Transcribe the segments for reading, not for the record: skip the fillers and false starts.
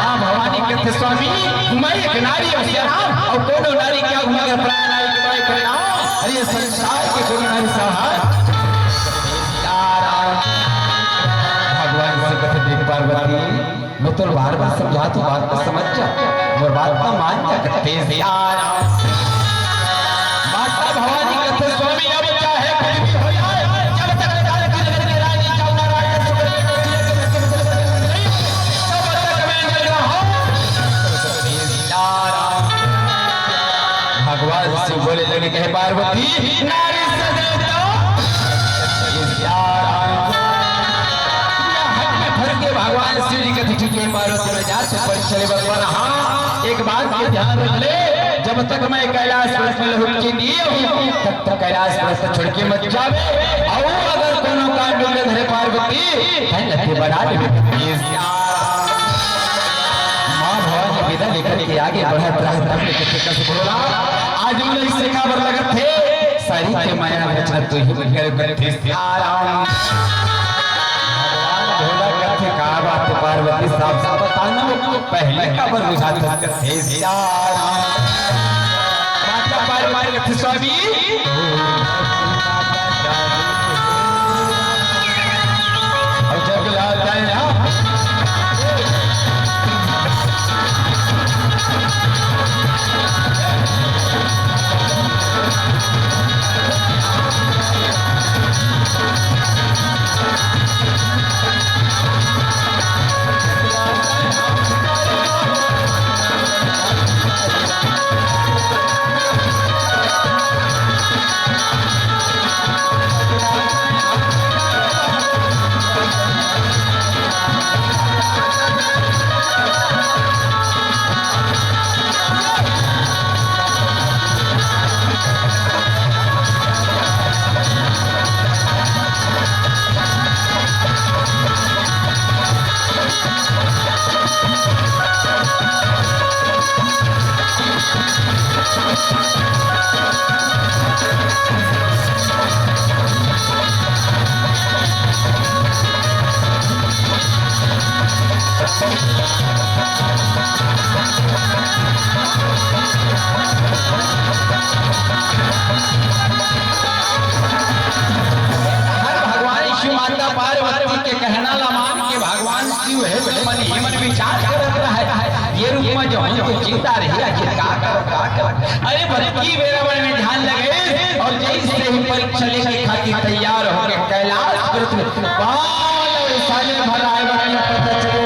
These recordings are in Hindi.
मां भवानी कहते स्वामी मैं एक नारी अवसराम और कोनो नारी क्या घुमाकर प्राण नारी के बारे करना अरे संसार के कोनो नारी सहाय भगवान से कहते देख पार्वती मैं तो बार बार समझा तो बात को समझ जा और बात का मान क्या कहते यार माता भवानी कहते स्वामी अब क्या है कुछ भी हो जाए जब तक काल की नगर के रानी चावना राजा सुकर के नहीं तब तक मैं नहीं रहा भगवान से बोले लगे कहे पार्वती नारी सदे तो भगवान शिव जी कहते ठीक है पार्वती में जाते पर चले भगवान हाँ एक बात का ध्यान रख ले जब तक मैं कैलाश पर्वत में लहुटकी नहीं हूं तब तक कैलाश पर्वत छोड़ के मत जावे और अगर कोनो काम मिल धरे पार्वती है लगे बना ले मां भवानी विदा लेकर के आगे बढ़त रहा तब कहते कैसे बोला आज मुझे इससे खबर लगत थे सारी के माया रचना तू ही करते आराम कहा बात पार्वती साहब साहब बताना पहले खबर बुझाता थे माता पार्वती कहते स्वामी और जब लाल जाए ना चिंता रही अरे भटकी बेराबर में ध्यान लगे और जैसे ही परीक्षा लेकर खातिर तैयार हो गए कैलाश पर्वत में साले भर आए पता चलो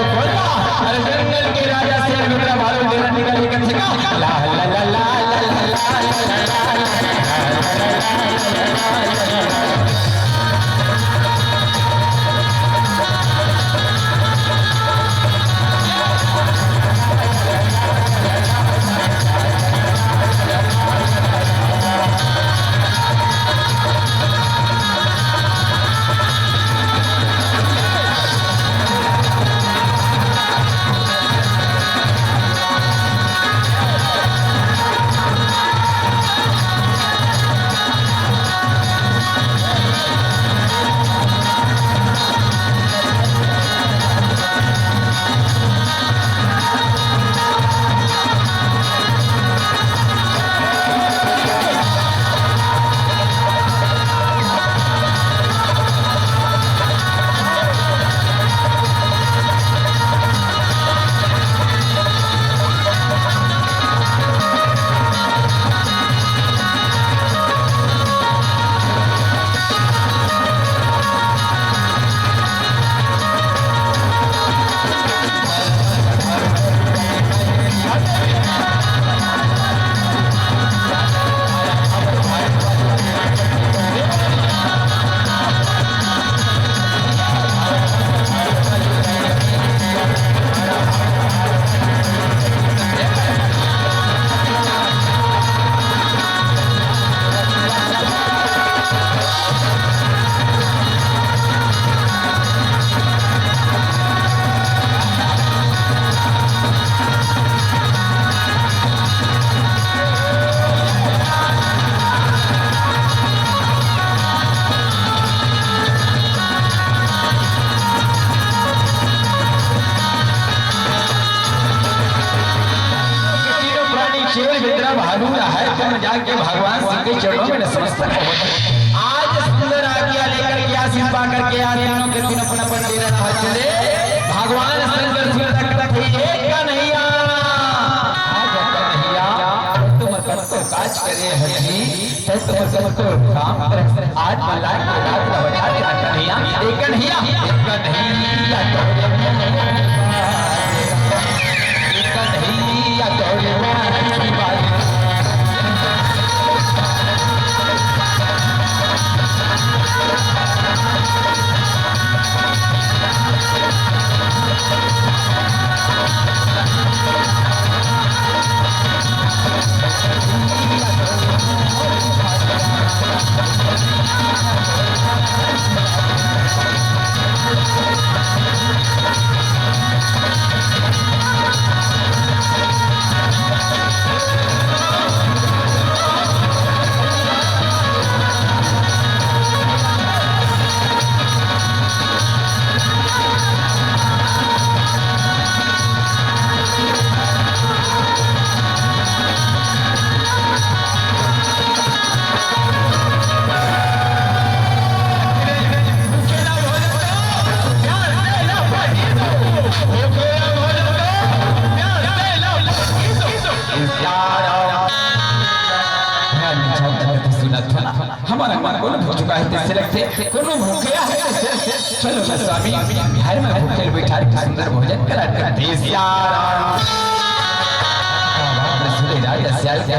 अरे जंगल के राजा से रुद्र भालू देना निकल के ला ला ला ला राज्य में जाके भगवान श्री के चरणों में नतमस्तक हो। आज सुंदर आज्ञा लेकर के आशीष पा करके तीनों के तीनों अपना पंडित रथ चले। भगवान शंकर जी तक थे कन्हैया, तो काज करे हजी तो काम करे। आज मल्लाह के रात का बता दे कन्हैया कन्हैया कन्हैया हमारा मन को भूख चुका है इससे लगते कोनो भूखया है। चलो स्वामी घर में भूखे बैठा के सुंदर भोजन करा देश यार।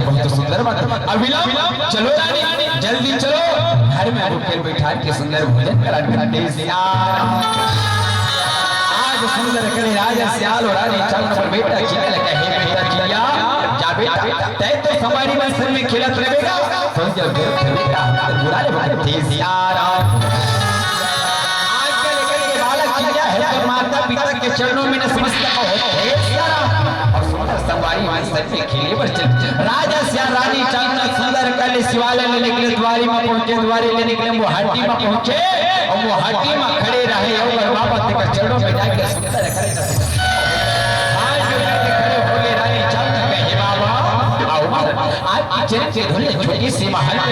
बहुत सुंदर बात अविलंब चलो रानी जल्दी चलो घर में भूखे बैठा के सुंदर भोजन करा देश यार। आज सुंदर करे राजा सियाल और रानी चरण पर बेटा जीने लगा है। बेटा जिया जा बेटा तय तो हमारी मंजिल में खिलत रहेगा तो जब बेटा बुरा ले देश यार। आज के लेकर के बालक जिया है तो माता पिता के चरणों में नतमस्तक हो देश यार। और सुंदर सवारी मंजिल में खिले पर चल राजा सियाल रानी चरण सुंदर कले शिवालय लेने के लिए द्वारी में पहुंचे। द्वारी लेने के लिए वो हट्टी में पहुंचे और वो हट्टी में खड़े रहे और बाबा के चरणों में जाके सुंदर खड़े आज से धुले छोटी सी महल में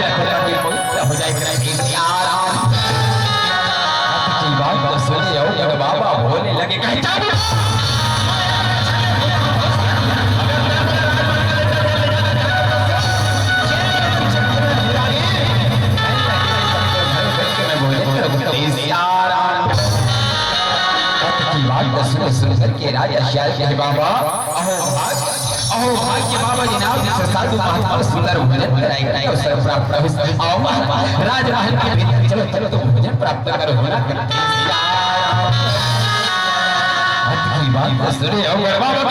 हो जाएगा यार। की बात तो सुने और बाबा बोलने लगे कहता सुन करके राजा श्याल के बाबा अहो भाग्य बाबा जनाब जिस साधु महात्मा सुंदर भोजन कराएंगे उस प्राप्त हो। आओ राजमहल के भीतर चलो चलो तो भोजन प्राप्त करो होना करते की बात सुने और बाबा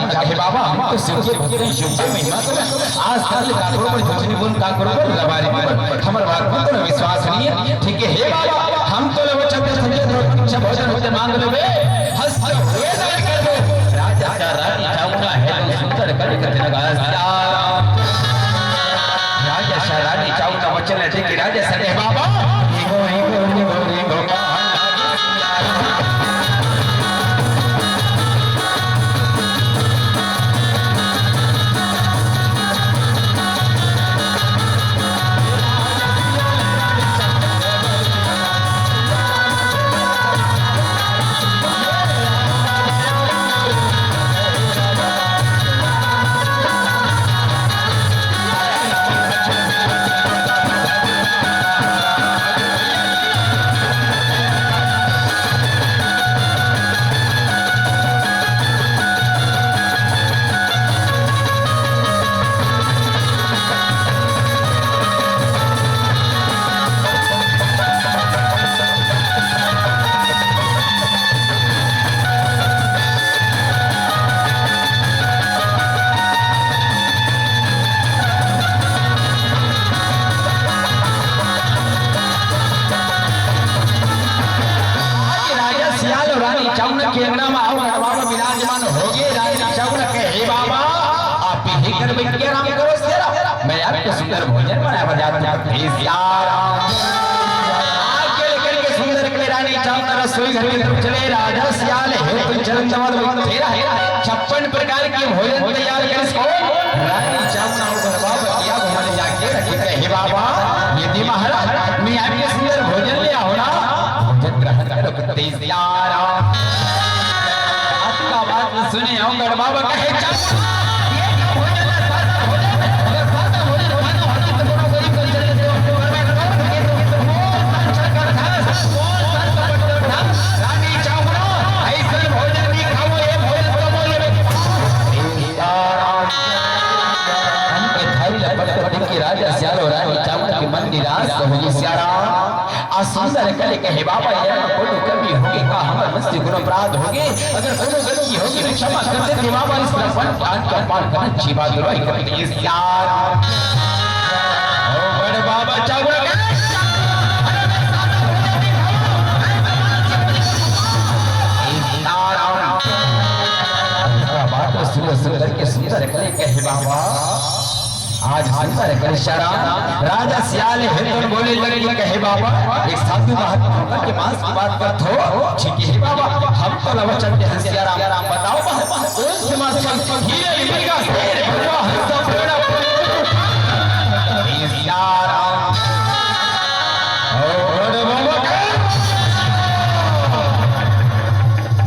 कहे बाबा हम तो सिर्फ महिमा आज कल काकरो पर झूठी बोल काकरो पर लबारी पर हमर बात पर विश्वास नहीं है। ठीक है हे बाबा हम तो लोग चक्कर समझे भोजन होते मांग लेबे हंस हुए दान कर दो। राजा का रानी चाहूंगा है सुंदर कर लगा राजा का रानी चाहूंगा वचन है ठीक राजा सने बाबा के अंगना में आओ बाबा विराजमान हो गए। राजा चावल के हे बाबा आप कर बैठ के आराम करो शेरा, मैं आपको सुंदर भोजन बनाया बजाता हूं। आके लेकर के सुंदर के रानी चावना रसोई घर में तुम चले राजा सियाल है तुम चरण दमन तेरा 56 प्रकार के भोजन तैयार कर इसको रानी चावना ऊपर बाबा किया घुमाने जाके रखे हे बाबा यदि महाराज मैं आपके सुंदर भोजन ले आओ ना भोजन ग्रहण करो कुत्ते सियारा आपका बात सुने आओ बाबा कहे चावना राजा सियाल और रानी चावना के मन निराश होगी सियारा सुंदर कले कहे बाबा ये कोई कभी होगी का हमारे मस्ती गुण अपराध होगी अगर कोई गलती होगी तो क्षमा कर दे बाबा इस तरह पान का पान करना अच्छी बात है करते सियारा ओ बड़े बाबा चावना सुंदर के सुंदर कले कहे बाबा आज सुंदर कर शरा राजा सियाल हिंदुन बोले लगे कहे बाबा एक साधु महात्मा के मांस की बात करत हो ठीक है बाबा हम तो लवचन के हंसिया राम बताओ कौन से मांस का हीरे मिलेगा शेर भरवा हंसा पेड़ा सियारा और बाबा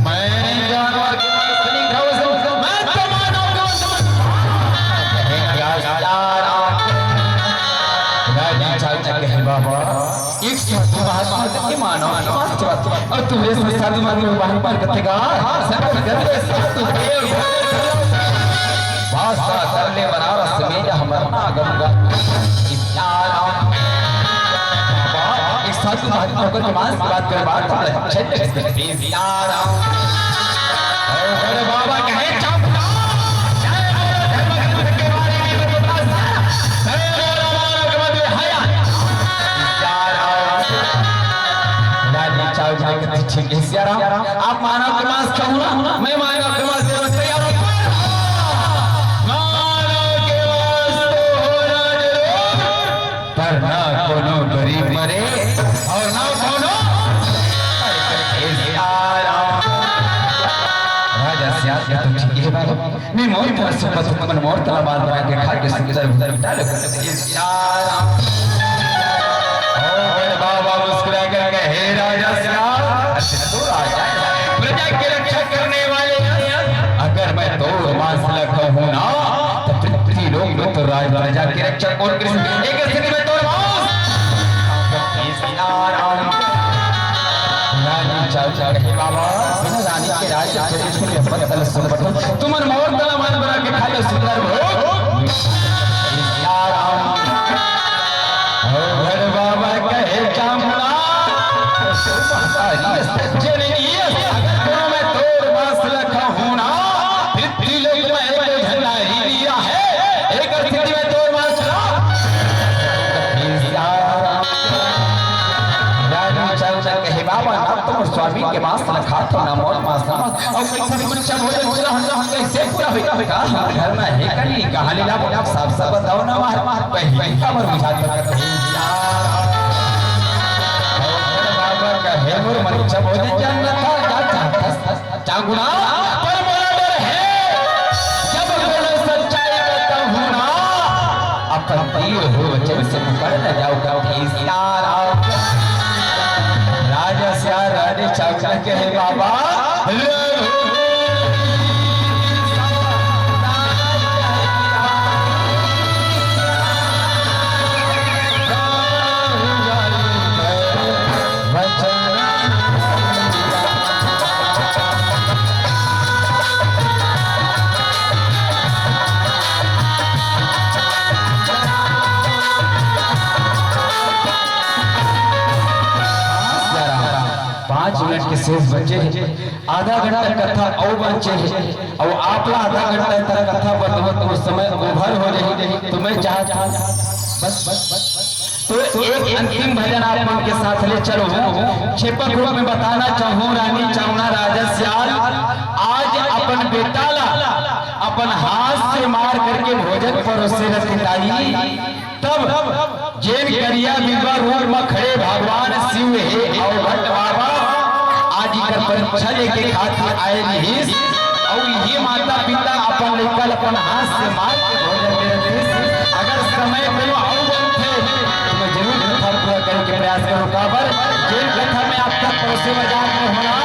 मैं जानवर के सुनी घाव मैं तो मानो बाबा एक साधु महात्मा के मानो और तुम्हें से साधु महात्मा बाहर पार करेगा सब करते साधु भाषा करने बनारस में हमारा गंगा एक साधु महात्मा को मांस बात कर बात छठ यार और बाबा कहे ठीक है सियारा आप मानव के मांस खाऊं ना मैं मानव के मांस से तैयार हूं मानव के मांस तो पर ना कोनो गरीब मरे और ना कोनो सियारा राजा सियारा तो ठीक है बाबा मैं मोर पर सुपत मन मोर तलवार बना के खा के सुंदर उधर डाल सियारा ओ बाबा मुस्कुरा कर कहे राजा सियारा प्रजा की रक्षा करने वाले अगर मैं तो मांस लगा हूं ना तो पृथ्वी लोग तो राजा की रक्षा कौन करेगा एक स्थिति में तो रानी चाचा कहे बाबा रानी के राज्य चले पत्तल सुन तुम मोर तला मान बना के खा लो सुंदर भोग बाबा कहे चामुंडा बाबा ना तुम स्वामी के मांस न खाते ना मोर मांस ना और कैसे बच्चा भोजन हो रहा हम कैसे पूरा होगा हमारे घर में है कनी कहानी ला बोला साफ साफ बताओ ना मार पहले कमर बुझाता बाबा का है मोर बच्चा भोजन जानना था चागुना पर मोरा डर है जब बोलो सच्चाई बताऊं ना अपन तीर हो वचन से पकड़ न जाओ सियारा राजा सियारा रानी चाचा कहे बाबा मिनट के शेष बचे आधा घंटा कथा और बचे और आप आधा घंटा तक कथा बतवत उस समय ओवर हो जाए तो मैं चाहता बस तो एक अंतिम भजन आप के साथ ले चलो क्षेपक रूप में बताना चाहूँ रानी चावना राजा सियाल आज अपन बेटा ला अपन हाथ से मार करके भोजन परोसे रखताई। तब जेन करिया बिंबा रूप में खड़े भगवान शिव हे और भट्ट बाबा आज कर परीक्षा लेके खातिर आए रहीस और ये माता पिता अपन लेकर अपन हाथ से मार के भोजन दे रहे। अगर समय कोनो और बनते तो मैं जरूर कथा पूरा करने के प्रयास करूंगा। पर जेन कथा में आप तक परोसे बाजार में होना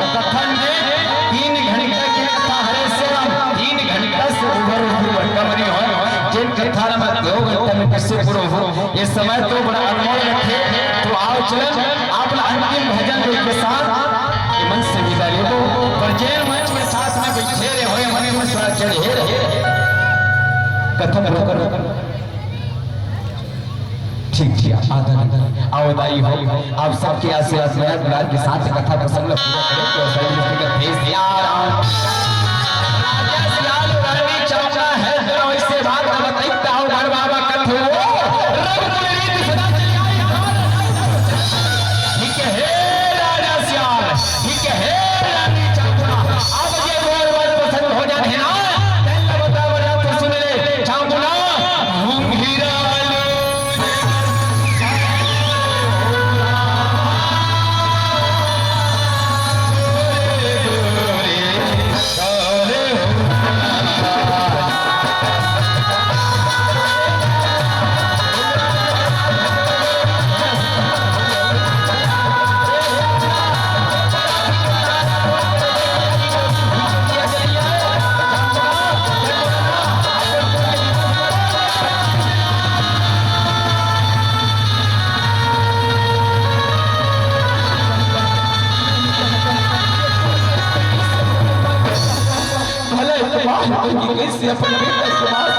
तो कथन में 3 घंटे की कथा हरे से 3 घंटा से उभर कमरी हो जेन कथा में 2 घंटे में कैसे पूरा हो। ये समय तो बड़ा अनमोल रखे। तो आओ चलन आप अंतिम भजन के साथ मन से विदा ले दो। पर जेन मंच में साथ में बैठे रहे होए मन में थोड़ा चढ़े रहे कथन रोकर ठीक आदर आवदाई हो आप सबके आशीर्वाद में के साथ कथा प्रसंग पूरा करें तो सही का भेज दिया राजा सियाल रानी चाचा है तो इससे बात बताइता हूं घर बाबा कथो रघुकुल रीत सदा चली आई। ठीक है राजा सियाल ठीक है रानी चाचा अब ये बात पसंद हो जाए ना पहले बता बजा तो सुन ले चामुना हीरा कैसे अपन बेटा के पास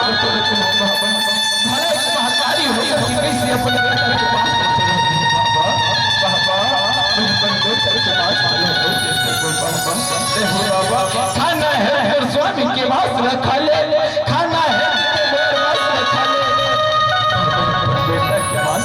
भले महतारी हो सकी कैसे अपन बेटा के पास बाबा खाना है स्वामी के पास रखा ले खाना है रखा ले बेटा के पास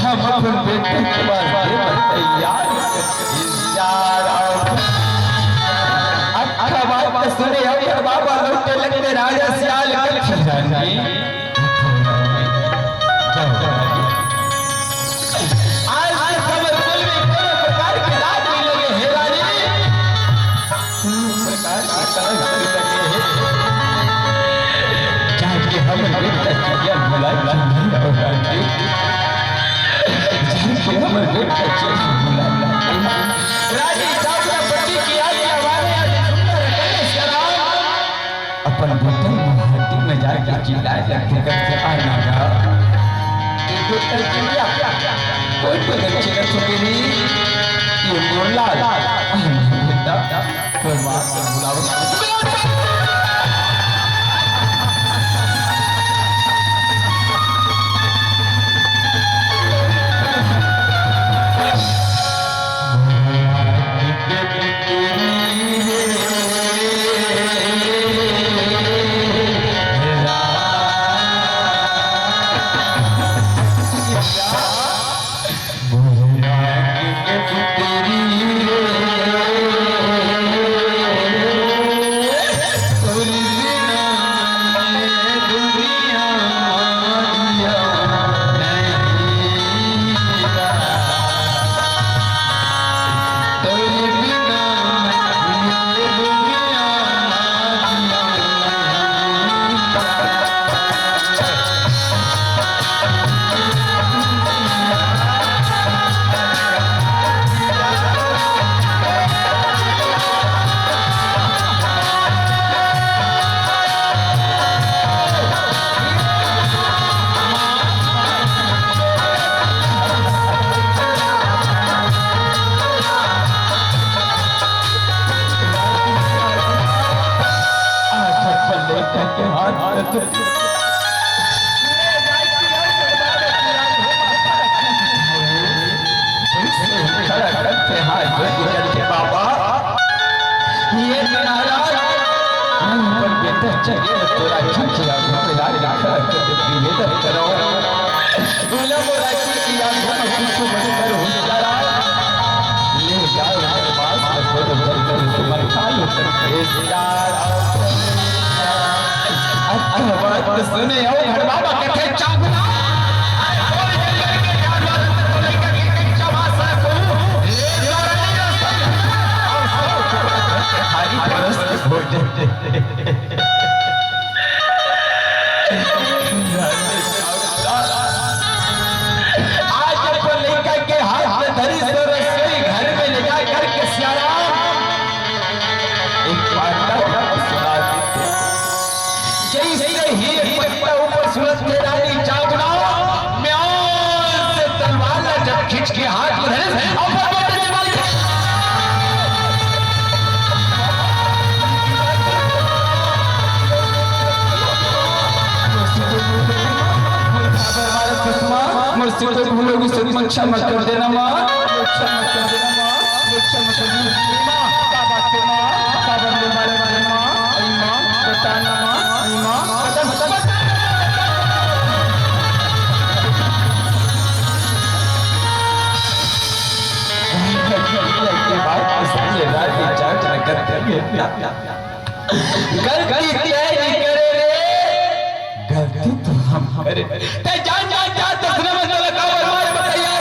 हम अपन बेटे के बाद तैयार अच्छा बात सुने और बाबा लौटे लगते राजा सियाल आज समरकुल में कोनो प्रकार के दाग नहीं लगे हे रानी प्रकार के तरह लगे हैं जाके हम बेटा किया बुला हमर बेटा चल बुला राजी चाचा पति की आज्ञा वाले सुंदर कलेश कराओ अपन बेटा हड्डी में जाके चिल्लाए लगते करके आना गा ये बेटा चिल्ला कोई बच्चे न सुनेगी ये मोला बेटा कोई बात बुलाओ बाबा ये नाराज पर बेटा चाहिए तोरा खिया मिला रखा निवेदन करो बोला बोला कि या कुछ बनकर हो जरा ले जाओ मेरे पास खुद बनकर तुम्हारे खालू करके यार अच्छा बात सुने ओ घर बाबा कथे चागुना आज अपन लड़का के हाथ में धरी से रसोई घर में ले जा करके सियाराम एक पाटा सुना देते जैसे ही पट्टा ऊपर सूरज के रानी चावना म्यान से तलवार जब खींच के हाथ में धरे मुझसे तो भूलोगी सब क्षमा कर देना माँ क्षमा कर देना माँ क्षमा कर देना माँ क्या बात है माँ क्या बंदे मारे मारे माँ आई माँ बताना माँ आई माँ बता की बात इसलिए राजी जांच न करते गलती तेरी करे रे गलती तो हम करे ते जान जान जान दसने में तो लगा मार बताया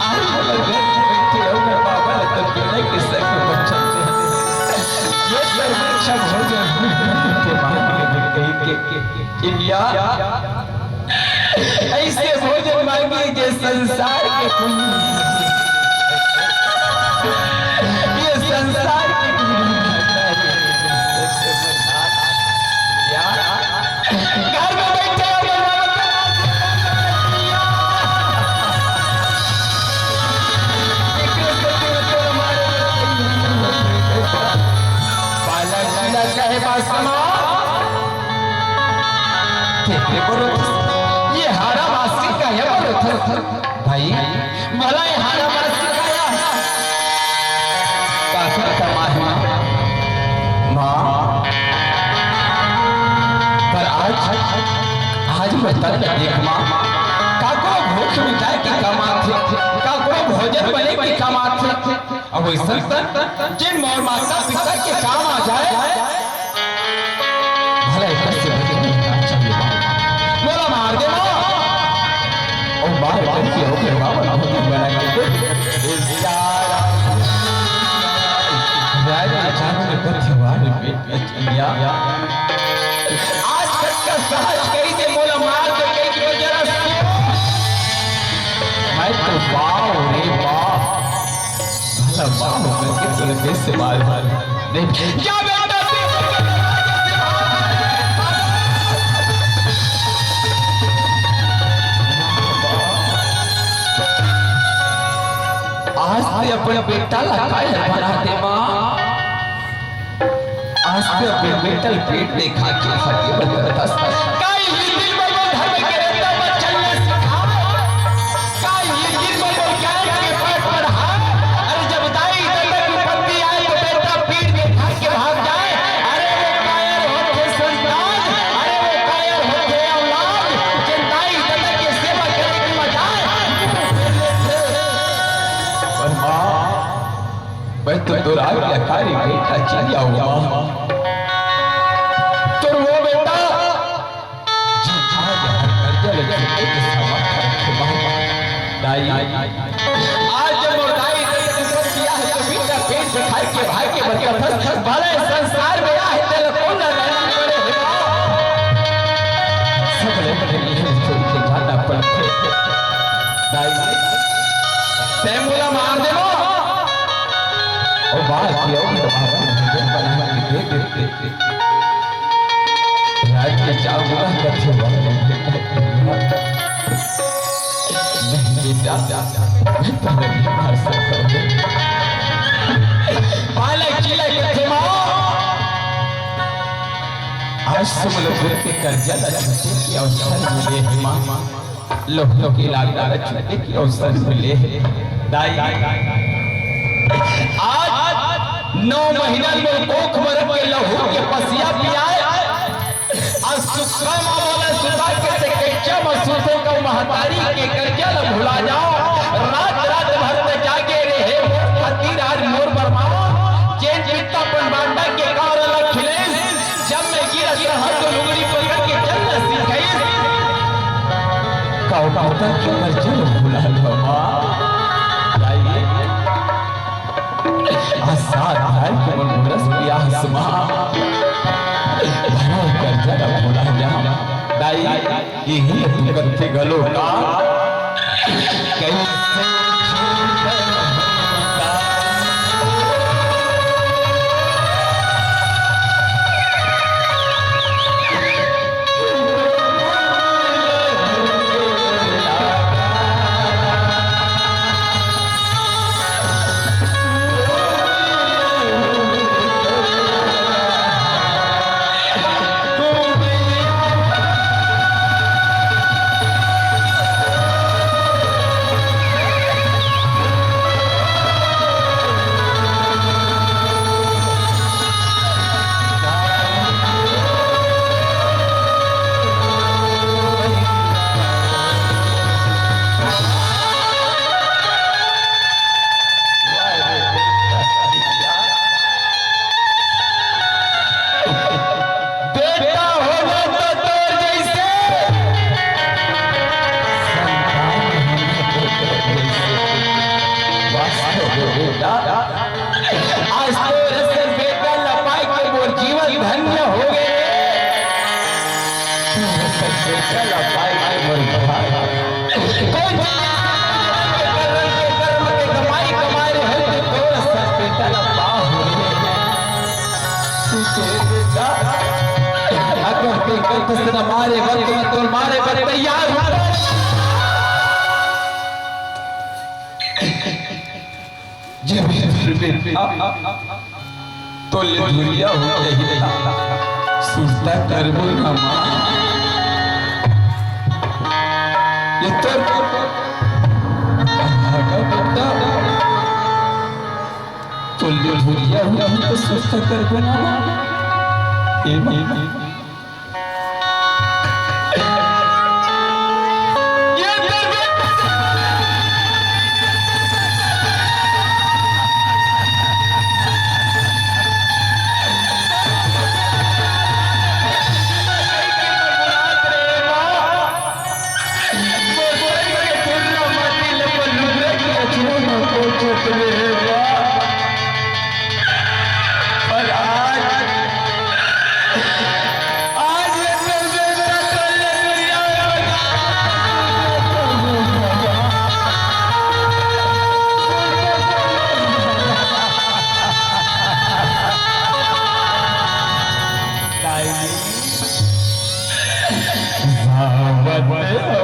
आज बैठे हो मैं बाबा तो नहीं किससे को बचाते हैं ये परीक्षा हो जाए के बाद के इंडिया ऐसे भोजन मांगी के संसार के ये संसार के घर में बैठे कहे बासमा ये हारा वासी का है बोलो भाई भला ये हारा वासी का काफी तमाम माँ पर आज बता देख माँ काको भूख मिटाए की कमात थे काको भोजन बने की कमात थे अब ऐसा जिन मोर माता पिता के काम आ जाए भला एक से बोला मार दे माँ और बाहर करके हो गया बाबा ना होती बना के राजा अचानक में पथवार या आज तक का सहज कहीं से बोला मार के कहीं की वजह मैं तो वाह रे वाह भला वाह करके तूने कैसे मार नहीं क्या बेटा आज से अपने बेटा लगाए बनाते माँ आज से अपने बेटा पेट देखा के हटी बता काई ही दिल में धर्म के रहता बच्चन ने सिखा काई ही दिल में ज्ञान के पाठ पढ़ा अरे जब दाई दादा की पत्नी आए तो बेटा पीठ देखा के भाग जाए अरे वो कायर होते संतान अरे वो कायर होते औलाद जिन दाई दादा की सेवा करने की मजाए मैं तो दुराग लकारी बेटा चिड़िया हुआ तो वो बेटा जो था यहाँ कर्जा लगे एक समर्थन के दाई आज जब मोरदाई ने ऊपर किया है तो बेटा पेट दिखाई के भाई के बच्चा फंस भले संसार में आ है तेरे कौन ना रहना पड़े सब लोग ने ये छोड़ के जाना पड़ते दाई सैमुला मार दे और बात किया तो बाबा भोजन बना के दे देते रात के चावल करके नहीं बेटा मैं तो नहीं मार सकता बालक चिल्ला के माँ आज समलपुर के कर्जा छूटे की अवसर मिले है माँ, लोगों की लागदा छूटे की अवसर मिले है दाई। आज 9 महीना में कोख मर के लहू के पसिया पियाए, आज सुखा मामला सुधा के ते कच्चा मसूसों का महतारी के कर्जा न भुला जाओ। रात रात भर में जागे रहे फकीर आज मोर बरमा जे जीता पंडांडा के कार खिले, जब मैं गिरा हाथ तो लुगड़ी पकड़ के चलना सीखे काउटा के कर्जा न भुला जाओ माँ। आसार है कि मन मुरस पिया हसमा भरा कर्जा न भुला जाओ दाई। यही तू करते गलो का कैसे आज तो रस्ते बेटा लपाई के मोर जीवन धन्य हो गए। बेटा लपाई के मोर भाई कोई कर्म के कमाई कमा रहे हैं तो रस्ते बेटा लपा हो गए। अगर कोई कंठ से मारे वक्त में तो मारे पर तैयार हो तो ले दुनिया हो रही सुस्ता करबो ना माँ। ये तो बेटा तो ले दुनिया हो तो सुस्ता करबो ना माँ। ये What?